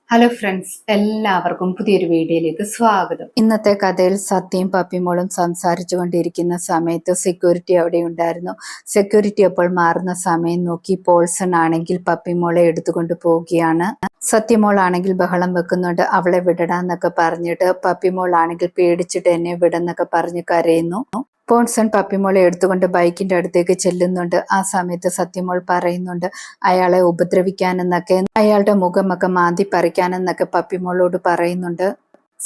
Hello friends, എല്ലാവർക്കും പുതിയൊരു വീഡിയോയിലേക്ക് സ്വാഗതം. ഇന്നത്തെ കഥയിൽ സത്യയും പപ്പിമോളും സംസാരിച്ചു കൊണ്ടിരിക്കുന്ന സമയത്ത് സെക്യൂരിറ്റി അവിടെ ഉണ്ടായിരുന്നു. സെക്യൂരിറ്റി അപ്പോൾ മാറുന്ന സമയം നോക്കി പോൾസൺ ആണെങ്കിൽ പപ്പിമോളെ എടുത്തുകൊണ്ട് പോവുകയാണ്. സത്യമോൾ ആണെങ്കിൽ ബഹളം വെക്കുന്നുണ്ട്. അവളെ വിടടാന്നൊക്കെ പറഞ്ഞിട്ട് പപ്പിമോൾ ആണെങ്കിൽ പേടിച്ചിട്ട് എന്നെ വിടെന്നൊക്കെ പറഞ്ഞ് കരയുന്നു. പോൺസൺ പപ്പിമോളെ എടുത്തുകൊണ്ട് ബൈക്കിന്റെ അടുത്തേക്ക് ചെല്ലുന്നുണ്ട്. ആ സമയത്ത് സത്യമോൾ പറയുന്നുണ്ട് അയാളെ ഉപദ്രവിക്കാനെന്നൊക്കെ, അയാളുടെ മുഖമൊക്കെ മാന്തി പറിക്കാനെന്നൊക്കെ പപ്പിമോളോട് പറയുന്നുണ്ട്.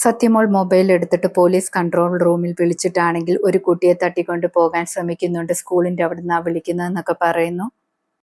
സത്യമോൾ മൊബൈൽ എടുത്തിട്ട് പോലീസ് കൺട്രോൾ റൂമിൽ വിളിച്ചിട്ടാണെങ്കിൽ ഒരു കുട്ടിയെ തട്ടിക്കൊണ്ട് പോകാൻ ശ്രമിക്കുന്നുണ്ട്, സ്കൂളിന്റെ അവിടെ നിന്നാ വിളിക്കുന്നതെന്നൊക്കെ പറയുന്നു.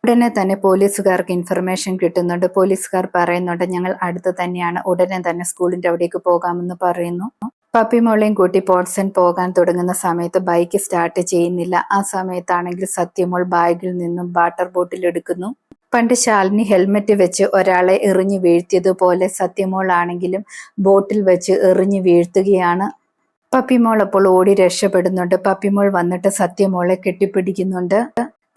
ഉടനെ തന്നെ പോലീസുകാർക്ക് ഇൻഫർമേഷൻ കിട്ടുന്നുണ്ട്. പോലീസുകാർ പറയുന്നുണ്ട് ഞങ്ങൾ അടുത്ത് തന്നെയാണ്, ഉടനെ തന്നെ സ്കൂളിന്റെ അവിടേക്ക് പോകാമെന്ന് പറയുന്നു. പപ്പിമോളെയും കൂട്ടി പോൾസൺ പോകാൻ തുടങ്ങുന്ന സമയത്ത് ബൈക്ക് സ്റ്റാർട്ട് ചെയ്യുന്നില്ല. ആ സമയത്താണെങ്കിൽ സത്യമോൾ ബാഗിൽ നിന്നും വാട്ടർ ബോട്ടിൽ എടുക്കുന്നു. പണ്ട് ശാലിനി ഹെൽമെറ്റ് വെച്ച് ഒരാളെ എറിഞ്ഞു വീഴ്ത്തിയതുപോലെ സത്യമോൾ ആണെങ്കിലും ബോട്ടിൽ വെച്ച് എറിഞ്ഞു വീഴ്ത്തുകയാണ്. പപ്പിമോൾ അപ്പോൾ ഓടി രക്ഷപ്പെടുന്നുണ്ട്. പപ്പിമോൾ വന്നിട്ട് സത്യമോളെ കെട്ടിപ്പിടിക്കുന്നുണ്ട്.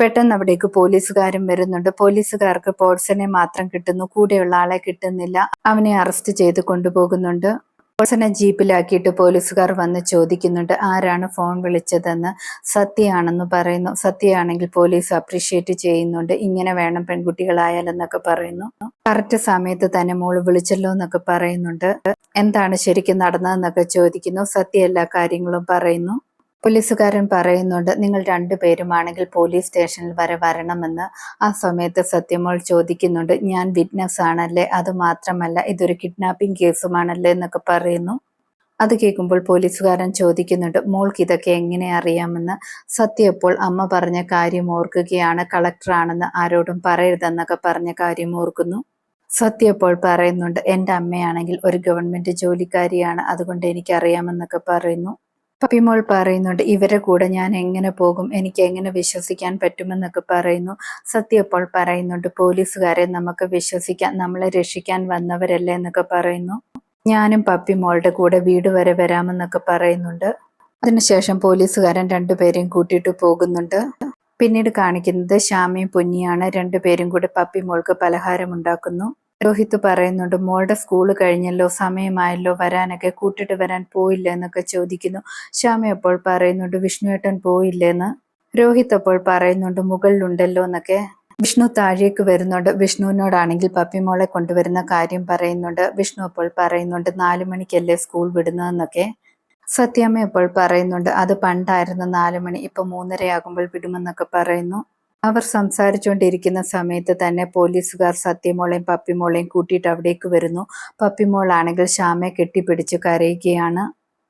പെട്ടെന്ന് അവിടേക്ക് പോലീസുകാരും വരുന്നുണ്ട്. പോലീസുകാർക്ക് പോൾസനെ മാത്രം കിട്ടുന്നു, കൂടെയുള്ള ആളെ കിട്ടുന്നില്ല. അവനെ അറസ്റ്റ് ചെയ്ത് കൊണ്ടുപോകുന്നുണ്ട്. പോൾസനെ ജീപ്പിലാക്കിയിട്ട് പോലീസുകാർ വന്ന് ചോദിക്കുന്നുണ്ട് ആരാണ് ഫോൺ വിളിച്ചതെന്ന്. സത്യയാണെന്ന് പറയുന്നു. സത്യയാണെങ്കിൽ പോലീസ് അപ്രീഷിയേറ്റ് ചെയ്യുന്നുണ്ട്. ഇങ്ങനെ വേണം പെൺകുട്ടികളായാലെന്നൊക്കെ പറയുന്നു. കറക്റ്റ് സമയത്ത് തന്നെ മോള് വിളിച്ചല്ലോ എന്നൊക്കെ പറയുന്നുണ്ട്. എന്താണ് ശരിക്കും നടന്നതെന്നൊക്കെ ചോദിക്കുന്നു. സത്യ എല്ലാ കാര്യങ്ങളും പറയുന്നു. പോലീസുകാരൻ പറയുന്നുണ്ട് നിങ്ങൾ രണ്ടുപേരുമാണെങ്കിൽ പോലീസ് സ്റ്റേഷനിൽ വരെ വരണമെന്ന്. ആ സമയത്ത് സത്യമോൾ ചോദിക്കുന്നുണ്ട് ഞാൻ വിറ്റ്നസ് ആണല്ലേ, അത് മാത്രമല്ല ഇതൊരു കിഡ്നാപ്പിംഗ് കേസുമാണല്ലേ എന്നൊക്കെ പറയുന്നു. അത് കേൾക്കുമ്പോൾ പോലീസുകാരൻ ചോദിക്കുന്നുണ്ട് മോൾക്ക് ഇതൊക്കെ എങ്ങനെ അറിയാമെന്ന്. സത്യ അപ്പോൾ അമ്മ പറഞ്ഞ കാര്യം ഓർക്കുകയാണ്, കളക്ടറാണെന്ന് ആരോടും പറയരുതെന്നൊക്കെ പറഞ്ഞ കാര്യം ഓർക്കുന്നു. സത്യ അപ്പോൾ പറയുന്നുണ്ട് എൻ്റെ അമ്മയാണെങ്കിൽ ഒരു ഗവൺമെന്റ് ജോലിക്കാരിയാണ്, അതുകൊണ്ട് എനിക്കറിയാമെന്നൊക്കെ പറയുന്നു. പപ്പിമോൾ പറയുന്നുണ്ട് ഇവരെ കൂടെ ഞാൻ എങ്ങനെ പോകും, എനിക്ക് എങ്ങനെ വിശ്വസിക്കാൻ പറ്റുമെന്നൊക്കെ പറയുന്നു. സത്യ അപ്പോൾ പറയുന്നുണ്ട് പോലീസുകാരെ നമുക്ക് വിശ്വസിക്കാം, നമ്മളെ രക്ഷിക്കാൻ വന്നവരല്ലേ എന്നൊക്കെ പറയുന്നു. ഞാനും പപ്പിമോളുടെ കൂടെ വീട് വരെ വരാമെന്നൊക്കെ പറയുന്നുണ്ട്. അതിനുശേഷം പോലീസുകാരൻ രണ്ടുപേരെയും കൂട്ടിയിട്ട് പോകുന്നുണ്ട്. പിന്നീട് കാണിക്കുന്നത് ശ്യാമയും പൊന്നിയാണ്. രണ്ടുപേരും കൂടെ പപ്പിമോൾക്ക് പലഹാരം ഉണ്ടാക്കുന്നു. രോഹിത് പറയുന്നുണ്ട് മോളുടെ സ്കൂൾ കഴിഞ്ഞല്ലോ, സമയമായല്ലോ, വരാനൊക്കെ കൂട്ടിട്ട് വരാൻ പോയില്ല എന്നൊക്കെ ചോദിക്കുന്നു. ശ്യാമ അപ്പോൾ പറയുന്നുണ്ട് വിഷ്ണുവേട്ടൻ പോയില്ലെന്ന്. രോഹിത് അപ്പോൾ പറയുന്നുണ്ട് മുകളിലുണ്ടല്ലോ എന്നൊക്കെ. വിഷ്ണു താഴേക്ക് വരുന്നുണ്ട്. വിഷ്ണുവിനോടാണെങ്കിൽ പപ്പിമോളെ കൊണ്ടുവരുന്ന കാര്യം പറയുന്നുണ്ട്. വിഷ്ണു അപ്പോൾ പറയുന്നുണ്ട് 4 മണിക്കല്ലേ സ്കൂൾ വിടുന്നതെന്നൊക്കെ. സത്യാമ്മ അപ്പോൾ പറയുന്നുണ്ട് അത് പണ്ടായിരുന്നു 4 മണി, ഇപ്പൊ 3:30 ആകുമ്പോൾ വിടുമെന്നൊക്കെ പറയുന്നു. അവർ സംസാരിച്ചുകൊണ്ടിരിക്കുന്ന സമയത്ത് തന്നെ പോലീസുകാർ സത്യമോളെയും പപ്പിമോളെയും കൂട്ടിയിട്ട് അവിടേക്ക് വരുന്നു. പപ്പിമോൾ ആണെങ്കിൽ ശ്യാമയെ കെട്ടിപ്പിടിച്ച് കരയുകയാണ്.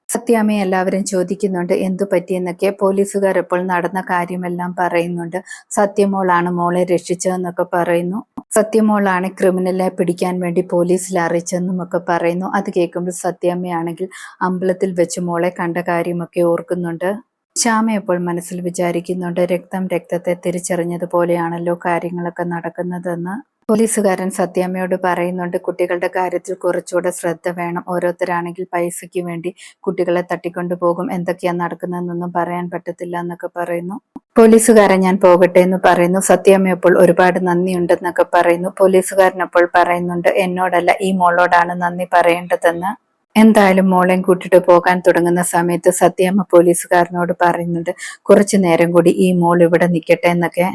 സത്യാമ്മയെ എല്ലാവരും ചോദിക്കുന്നുണ്ട് എന്തു പറ്റിയെന്നൊക്കെ. പോലീസുകാർ ഇപ്പോൾ നടന്ന കാര്യമെല്ലാം പറയുന്നുണ്ട്. സത്യമോളാണ് മോളെ രക്ഷിച്ചതെന്നൊക്കെ പറയുന്നു. സത്യമോളാണ് ക്രിമിനലെ പിടിക്കാൻ വേണ്ടി പോലീസിൽ അറിയിച്ചെന്നും ഒക്കെ പറയുന്നു. അത് കേൾക്കുമ്പോൾ സത്യാമ്മയാണെങ്കിൽ അമ്പലത്തിൽ വെച്ച് മോളെ കണ്ട കാര്യമൊക്കെ ഓർക്കുന്നുണ്ട്. ശ്യാമ അപ്പോൾ മനസ്സിൽ വിചാരിക്കുന്നുണ്ട് രക്തം രക്തത്തെ തിരിച്ചറിഞ്ഞതുപോലെയാണല്ലോ കാര്യങ്ങളൊക്കെ നടക്കുന്നതെന്ന്. പോലീസുകാരൻ സത്യാമ്മയോട് പറയുന്നുണ്ട് കുട്ടികളുടെ കാര്യത്തിൽ കുറച്ചുകൂടെ ശ്രദ്ധ വേണം, ഓരോരുത്തരാണെങ്കിൽ പൈസയ്ക്ക് വേണ്ടി കുട്ടികളെ തട്ടിക്കൊണ്ടുപോകും, എന്തൊക്കെയാ നടക്കുന്നതെന്നൊന്നും പറയാൻ പറ്റത്തില്ല എന്നൊക്കെ പറയുന്നു. പോലീസുകാരൻ ഞാൻ പോകട്ടെ എന്ന് പറയുന്നു. സത്യാമ്മ അപ്പോൾ ഒരുപാട് നന്ദിയുണ്ടെന്നൊക്കെ പറയുന്നു. പോലീസുകാരൻ അപ്പോൾ പറയുന്നുണ്ട് എന്നോടല്ല ഈ മോളോടാണ് നന്ദി പറയേണ്ടതെന്ന്. എന്തായാലും മോളെയും കൂട്ടിട്ട് പോകാൻ തുടങ്ങുന്ന സമയത്ത് സത്യാമ്മ പോലീസുകാരനോട് പറയുന്നുണ്ട് കുറച്ചു നേരം കൂടി ഈ മോൾ ഇവിടെ നിൽക്കട്ടെ എന്നൊക്കെ.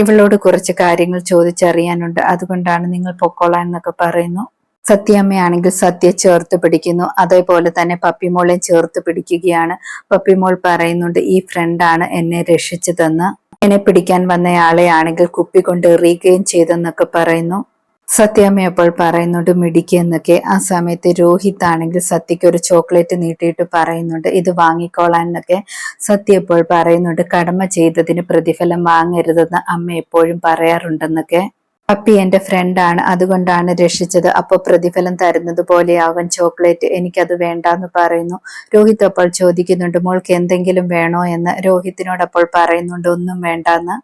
ഇവളോട് കുറച്ച് കാര്യങ്ങൾ ചോദിച്ചറിയാനുണ്ട്, അതുകൊണ്ടാണ് നിങ്ങൾ പൊക്കോളാൻ എന്നൊക്കെ പറയുന്നു. സത്യാമ്മയാണെങ്കിൽ സത്യ ചേർത്ത് പിടിക്കുന്നു. അതേപോലെ തന്നെ പപ്പിമോളെയും ചേർത്ത് പിടിക്കുകയാണ്. പപ്പിമോൾ പറയുന്നുണ്ട് ഈ ഫ്രണ്ടാണ് എന്നെ രക്ഷിച്ചതെന്ന്. എന്നെ പിടിക്കാൻ വന്നയാളെ ആണെങ്കിൽ കുപ്പി കൊണ്ട് എറിയുകയും ചെയ്തെന്നൊക്കെ പറയുന്നു. സത്യാമ്മ അപ്പോൾ പറയുന്നുണ്ട് മിടിക്ക് എന്നൊക്കെ. ആ സമയത്ത് രോഹിത് ആണെങ്കിൽ സത്യക്ക് ഒരു ചോക്ലേറ്റ് നീട്ടിയിട്ട് പറയുന്നുണ്ട് ഇത് വാങ്ങിക്കോളാൻ എന്നൊക്കെ. സത്യ ഇപ്പോൾ പറയുന്നുണ്ട് കടമ ചെയ്തതിന് പ്രതിഫലം വാങ്ങരുതെന്ന് അമ്മ എപ്പോഴും പറയാറുണ്ടെന്നൊക്കെ. പപ്പി എന്റെ ഫ്രണ്ടാണ്, അതുകൊണ്ടാണ് രക്ഷിച്ചത്, അപ്പൊ പ്രതിഫലം തരുന്നത് പോലെയാകും ചോക്ലേറ്റ്, എനിക്കത് വേണ്ടാന്ന് പറയുന്നു. രോഹിത് അപ്പോൾ ചോദിക്കുന്നുണ്ട് മോൾക്ക് എന്തെങ്കിലും വേണോ എന്ന്. രോഹിത്തിനോട് അപ്പോൾ പറയുന്നുണ്ട് ഒന്നും വേണ്ടാന്ന്.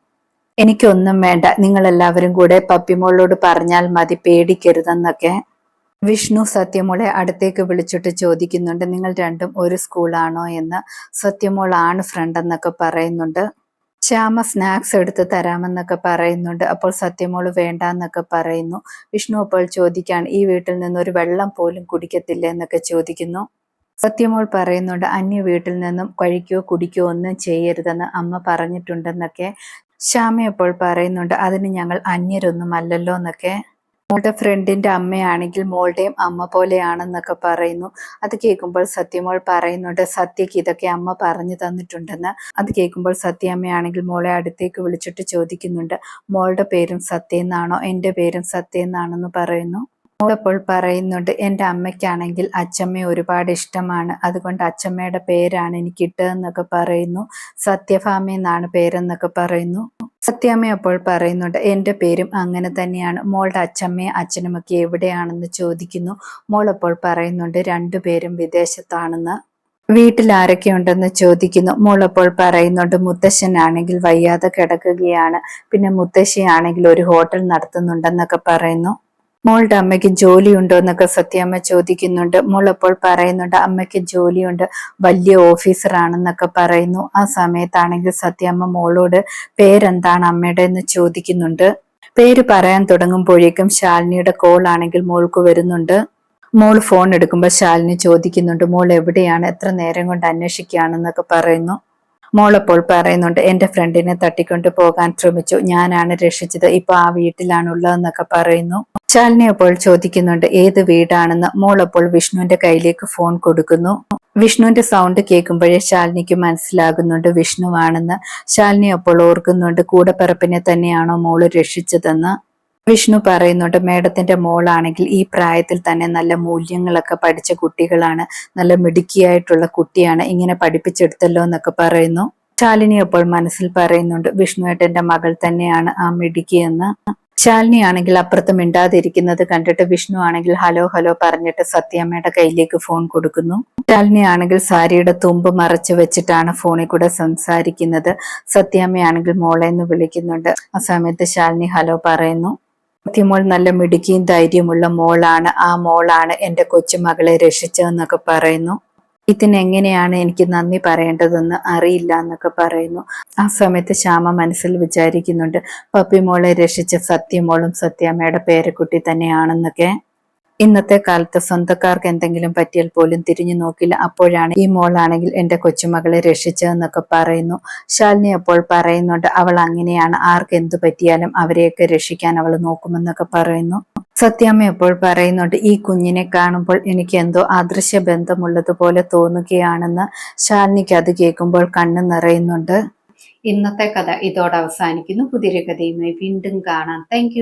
എനിക്കൊന്നും വേണ്ട, നിങ്ങളെല്ലാവരും കൂടെ പപ്പിമോളോട് പറഞ്ഞാൽ മതി, പേടിക്കരുതെന്നൊക്കെ. വിഷ്ണു സത്യമോളെ അടുത്തേക്ക് വിളിച്ചിട്ട് ചോദിക്കുന്നുണ്ട് നിങ്ങൾ രണ്ടും ഒരു സ്കൂളാണോ എന്ന്. സത്യമോൾ ആണ് ഫ്രണ്ട് എന്നൊക്കെ പറയുന്നുണ്ട്. ശ്യാമ സ്നാക്സ് എടുത്ത് തരാമെന്നൊക്കെ പറയുന്നുണ്ട്. അപ്പോൾ സത്യമോള് വേണ്ടാന്നൊക്കെ പറയുന്നു. വിഷ്ണു അപ്പോൾ ചോദിക്കാണ്, ഈ വീട്ടിൽ നിന്ന് ഒരു വെള്ളം പോലും കുടിക്കത്തില്ല എന്നൊക്കെ ചോദിക്കുന്നു. സത്യമോൾ പറയുന്നുണ്ട്, അന്യ വീട്ടിൽ നിന്നും കഴിക്കുകയോ കുടിക്കുകയോ ഒന്നും ചെയ്യരുതെന്ന് അമ്മ പറഞ്ഞിട്ടുണ്ടെന്നൊക്കെ. ശ്യാമ അപ്പോൾ പറയുന്നുണ്ട്, അതിന് ഞങ്ങൾ അന്യരൊന്നും അല്ലല്ലോ എന്നൊക്കെ. മോളുടെ ഫ്രണ്ടിന്റെ അമ്മയാണെങ്കിൽ മോളുടെയും അമ്മ പോലെയാണെന്നൊക്കെ പറയുന്നു. അത് കേൾക്കുമ്പോൾ സത്യമോൾ പറയുന്നുണ്ട്, സത്യക്ക് ഇതൊക്കെ അമ്മ പറഞ്ഞു തന്നിട്ടുണ്ടെന്ന്. അത് കേൾക്കുമ്പോൾ സത്യമ്മയാണെങ്കിൽ മോളെ അടുത്തേക്ക് വിളിച്ചിട്ട് ചോദിക്കുന്നുണ്ട്, മോളുടെ പേരും സത്യ എന്നാണോ, എൻ്റെ പേരും സത്യ എന്നാണെന്ന് പറയുന്നു. മോളപ്പോൾ പറയുന്നുണ്ട്, എൻ്റെ അമ്മയ്ക്കാണെങ്കിൽ അച്ചമ്മയെ ഒരുപാട് ഇഷ്ടമാണ്, അതുകൊണ്ട് അച്ചമ്മയുടെ പേരാണ് എനിക്ക് ഇട്ടതെന്നൊക്കെ പറയുന്നു. സത്യഭാമ എന്നാണ് പേരെന്നൊക്കെ പറയുന്നു. സത്യാമ്മ അപ്പോൾ പറയുന്നുണ്ട്, എൻ്റെ പേരും അങ്ങനെ തന്നെയാണ്. മോളുടെ അച്ചമ്മയും അച്ഛനുമൊക്കെ എവിടെയാണെന്ന് ചോദിക്കുന്നു. മോളപ്പോൾ പറയുന്നുണ്ട്, രണ്ടുപേരും വിദേശത്താണെന്ന്. വീട്ടിൽ ആരൊക്കെ ഉണ്ടെന്ന് ചോദിക്കുന്നു. മോളപ്പോൾ പറയുന്നുണ്ട്, മുത്തശ്ശനാണെങ്കിൽ വയ്യാതെ കിടക്കുകയാണ്, പിന്നെ മുത്തശ്ശിയാണെങ്കിൽ ഒരു ഹോട്ടൽ നടത്തുന്നുണ്ടെന്നൊക്കെ പറയുന്നു. മോളുടെ അമ്മയ്ക്ക് ജോലിയുണ്ടോ എന്നൊക്കെ സത്യാമ്മ ചോദിക്കുന്നുണ്ട്. മോൾ അപ്പോൾ പറയുന്നുണ്ട്, അമ്മയ്ക്ക് ജോലിയുണ്ട്, വലിയ ഓഫീസറാണെന്നൊക്കെ പറയുന്നു. ആ സമയത്താണെങ്കിൽ സത്യാമ്മ മോളോട് പേരെന്താണ് അമ്മയുടെ എന്ന് ചോദിക്കുന്നുണ്ട്. പേര് പറയാൻ തുടങ്ങുമ്പോഴേക്കും ശാലിനിയുടെ കോൾ ആണെങ്കിൽ മോൾക്ക് വരുന്നുണ്ട്. മോൾ ഫോൺ എടുക്കുമ്പോൾ ശാലിനി ചോദിക്കുന്നുണ്ട്, മോൾ എവിടെയാണ്, എത്ര നേരം കൊണ്ട് അന്വേഷിക്കുകയാണെന്നൊക്കെ പറയുന്നു. മോളപ്പോൾ പറയുന്നുണ്ട്, എൻ്റെ ഫ്രണ്ടിനെ തട്ടിക്കൊണ്ട് പോകാൻ ശ്രമിച്ചു, ഞാനാണ് രക്ഷിച്ചത്, ഇപ്പൊ ആ വീട്ടിലാണുള്ളതെന്നൊക്കെ പറയുന്നു. ശാലിനി അപ്പോൾ ചോദിക്കുന്നുണ്ട്, ഏത് വീടാണെന്ന്. മോളപ്പോൾ വിഷ്ണുവിന്റെ കയ്യിലേക്ക് ഫോൺ കൊടുക്കുന്നു. വിഷ്ണുവിന്റെ സൗണ്ട് കേൾക്കുമ്പോഴേ ശാലിനിക്ക് മനസ്സിലാകുന്നുണ്ട് വിഷ്ണുവാണെന്ന്. ശാലിനി അപ്പോൾ ഓർക്കുന്നുണ്ട്, കൂടപ്പിറപ്പിനെ തന്നെയാണോ മോള് രക്ഷിച്ചതെന്ന്. വിഷ്ണു പറയുന്നുണ്ട്, മേഡത്തിന്റെ മോളാണെങ്കിൽ ഈ പ്രായത്തിൽ തന്നെ നല്ല മൂല്യങ്ങളൊക്കെ പഠിച്ച കുട്ടികളാണ്, നല്ല മിടുക്കിയായിട്ടുള്ള കുട്ടിയാണ്, ഇങ്ങനെ പഠിപ്പിച്ചെടുത്തല്ലോ എന്നൊക്കെ പറയുന്നു. ശാലിനി അപ്പോൾ മനസ്സിൽ പറയുന്നുണ്ട്, വിഷ്ണുവേട്ടന്റെ മകൾ തന്നെയാണ് ആ മിടുക്കിയെന്ന്. ശാലിനി ആണെങ്കിൽ അപ്പുറത്ത് മിണ്ടാതിരിക്കുന്നത് കണ്ടിട്ട് വിഷ്ണു ആണെങ്കിൽ ഹലോ ഹലോ പറഞ്ഞിട്ട് സത്യാമ്മയുടെ കയ്യിലേക്ക് ഫോൺ കൊടുക്കുന്നു. ശാലിനി ആണെങ്കിൽ സാരിയുടെ തുമ്പ് മറച്ചു വെച്ചിട്ടാണ് ഫോണിൽ കൂടെ സംസാരിക്കുന്നത്. സത്യാമ്മയാണെങ്കിൽ മോളെ എന്ന് വിളിക്കുന്നുണ്ട്. ആ സമയത്ത് ശാലിനി ഹലോ പറയുന്നു. സത്യമോൾ നല്ല മിടുക്കിയും ധൈര്യമുള്ള മോളാണ്, ആ മോളാണ് എൻ്റെ കൊച്ചുമകളെ രക്ഷിച്ചതെന്നൊക്കെ പറയുന്നു. ഇതിനെങ്ങനെയാണ് എനിക്ക് നന്ദി പറയേണ്ടതെന്ന് അറിയില്ല എന്നൊക്കെ പറയുന്നു. ആ സമയത്ത് ശ്യാമ മനസ്സിൽ വിചാരിക്കുന്നുണ്ട്, പപ്പിമോളെ രക്ഷിച്ച സത്യമോളും സത്യാമ്മയുടെ പേരക്കുട്ടി തന്നെയാണെന്നൊക്കെ. ഇന്നത്തെ കാലത്ത് സ്വന്തക്കാർക്ക് എന്തെങ്കിലും പറ്റിയാൽ പോലും തിരിഞ്ഞു നോക്കില്ല. അപ്പോഴാണ് ഈ മോളാണെങ്കിൽ എൻ്റെ കൊച്ചുമകളെ രക്ഷിച്ചതെന്നൊക്കെ പറയുന്നു. ശാലിനി അപ്പോൾ പറയുന്നുണ്ട്, അവൾ അങ്ങനെയാണ്, ആർക്ക് എന്തു പറ്റിയാലും അവരെയൊക്കെ രക്ഷിക്കാൻ അവൾ നോക്കുമെന്നൊക്കെ പറയുന്നു. സത്യാമ്മ അപ്പോൾ പറയുന്നുണ്ട്, ഈ കുഞ്ഞിനെ കാണുമ്പോൾ എനിക്ക് എന്തോ അദൃശ്യ ബന്ധമുള്ളതുപോലെ തോന്നുകയാണെന്ന്. ശാലിനിക്ക് അത് കേൾക്കുമ്പോൾ കണ്ണ് നിറയുന്നുണ്ട്. ഇന്നത്തെ കഥ ഇതോടെ അവസാനിക്കുന്നു. പുതിയൊരു കഥയുമായി വീണ്ടും കാണാം. താങ്ക്